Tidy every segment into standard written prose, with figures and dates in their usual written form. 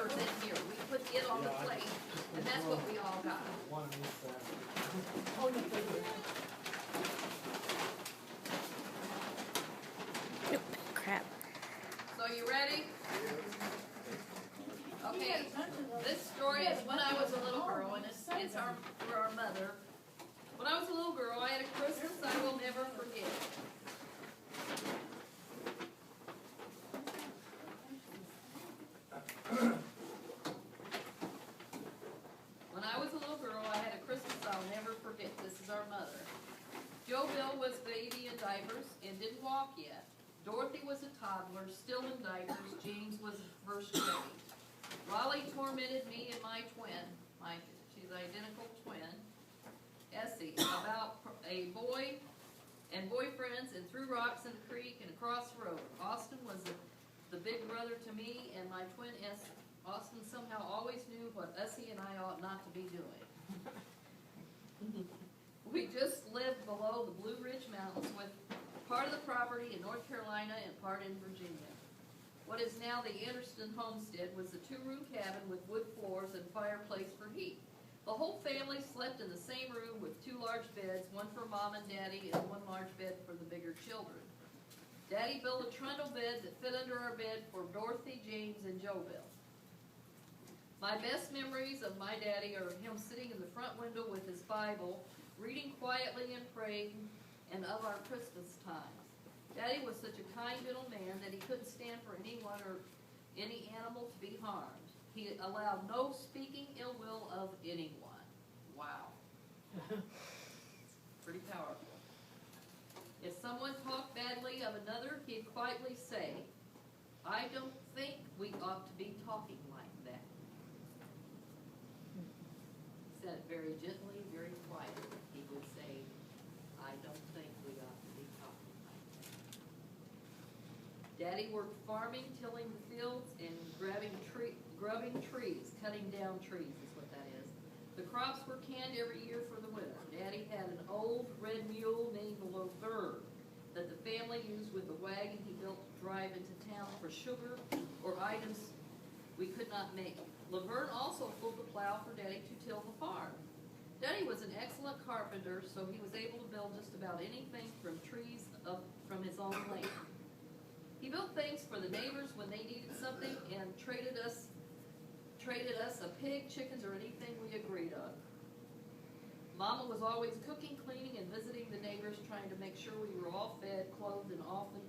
papers in here. We put it on the plate, and that's what we all got. One of these things. Oh, no, thank you. Crap. So you ready? Okay, this story is when I was a little girl, and it's for our mother. When I was a little girl, I had a Christmas I will never forget. When I was a little girl, I had a Christmas I'll never forget. This is our mother. Joe Bill was baby in diapers and didn't walk yet. Dorothy was a toddler, still in diapers. James was first grade. Wally tormented me and my twin, she's identical twin, Essie, about a boy and boyfriends, and threw rocks in the creek and across the road. Austin was the big brother to me and my twin Essie. Austin somehow always knew what Essie and I ought not to be doing. We just lived below the Blue Ridge Mountains with part of the property in North Carolina and part in Virginia. What is now the Anderson homestead was a two-room cabin with wood floors and fireplace for heat. The whole family slept in the same room with two large beds, one for Mom and Daddy and one large bed for the bigger children. Daddy built a trundle bed that fit under our bed for Dorothy, James, and Joe Bill. My best memories of my daddy are him sitting in the front window with his Bible, reading quietly and praying, and of our Christmas times. Daddy was such a kind, gentle man that he couldn't stand for anyone or any animal to be harmed. He allowed no speaking ill will of anyone. Wow. Pretty powerful. If someone talked badly of another, he'd quietly say, I don't think we ought to be talking like that. He said it very gently, very quietly. He would say, I don't think we ought to be talking like that. Daddy worked farming, tilling the fields, and grubbing trees, cutting down trees is what that is. The crops were canned every year for the winter. Daddy had an old red mule named Laverne that the family used with the wagon he built to drive into town for sugar or items we could not make. Laverne also pulled the plow for Daddy to till the farm. Daddy was an excellent carpenter, so he was able to build just about anything from trees from his own land. He built things for the neighbors when they needed something and traded us a pig, chickens, or anything we agreed on. Mama was always cooking, cleaning, and visiting the neighbors, trying to make sure we were all fed, clothed, and often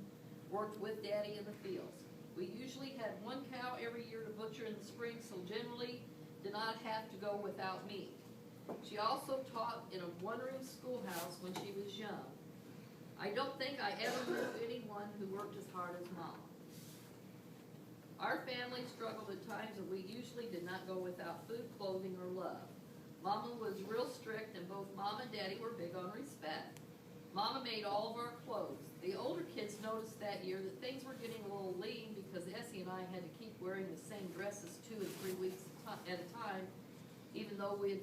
worked with Daddy in the fields. We usually had one cow every year to butcher in the spring, so generally did not have to go without meat. She also taught in a one-room schoolhouse when she was young. I don't think I ever knew anyone who worked as hard as Mama. Our family struggled at times, and we usually did not go without food, clothing, or love. Mama was real strict, and both Mom and Daddy were big on respect. Mama made all of our clothes. The older kids noticed that year that things were getting a little lean because Essie and I had to keep wearing the same dresses 2 and 3 weeks at a time, even though we had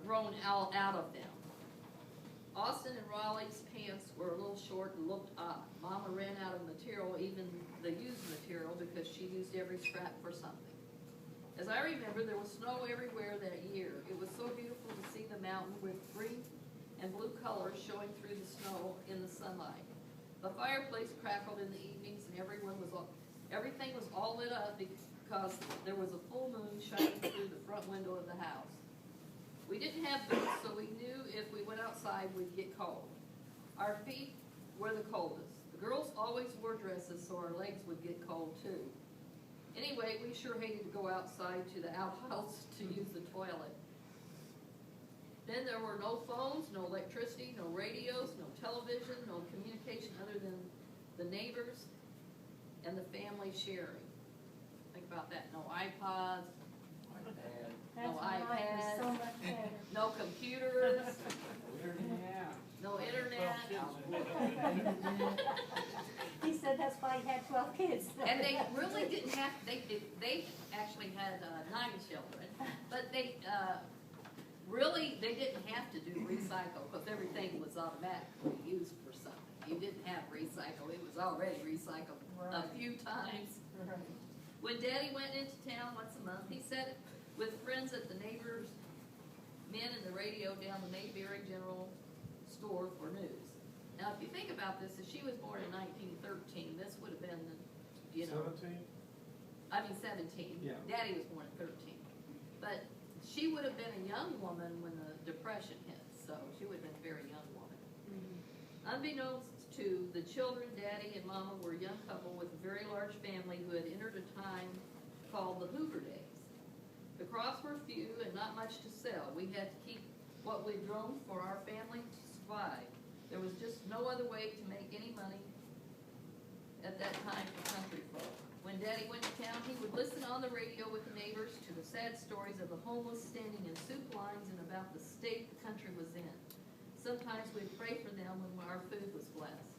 grown out of them. Austin and Raleigh's pants were a little short and looked odd. Mama ran out of material, even the used material, because she used every scrap for something. As I remember, there was snow everywhere that year. It was so beautiful to see the mountain with green and blue colors showing through the snow in the sunlight. The fireplace crackled in the evenings, and everything was all lit up because there was a full moon shining through the front window of the house. We didn't have boots, so we knew if we went outside, we'd get cold. Our feet were the coldest. The girls always wore dresses, so our legs would get cold too. Anyway, we sure hated to go outside to the outhouse to use the toilet. Then there were no phones, no electricity, no radios, no television, no communication other than the neighbors and the family sharing. Think about that. No iPods. No iPads, so much better. no computers, Yeah. no internet. He said that's why he had 12 kids. And they really didn't have, they actually had 9 children, but they didn't have to do recycle because everything was automatically used for something. You didn't have recycle, it was already recycled a few times. Right. When Daddy went into town once a month, he sat with friends at the neighbors, men in the radio down the Mayberry General Store for news. Now, if you think about this, if she was born in 1913, this would have been, you know, 17? 17. Yeah. Daddy was born in 13. But she would have been a young woman when the Depression hit, so she would have been a very young woman. Unbeknownst to the children, Daddy and Mama were a young couple with a very large family who had entered a time called the Hoover Days. The crops were few and not much to sell. We had to keep what we'd grown for our family to survive. There was just no other way to make any money at that time for country folk. When Daddy went to town, he would listen on the radio with the neighbors to the sad stories of the homeless standing in soup lines and about the state the country was in. Sometimes we'd pray for them when our food was blessed.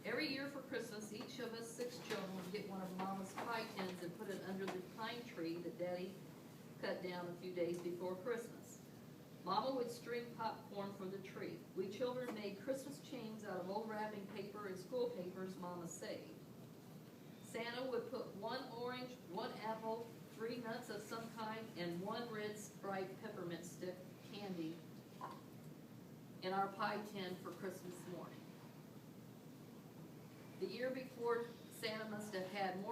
Every year for Christmas, each of us 6 children would get one of Mama's pie tins and put it under the pine tree that Daddy cut down a few days before Christmas. Mama would string popcorn for the tree. We children made Christmas chains out of old wrapping paper and school papers Mama saved. Santa would put 1 orange, 1 apple, 3 nuts of some kind, and 1 red striped peppermint stick candy in our pie tin for Christmas morning. The year before, Santa must have had more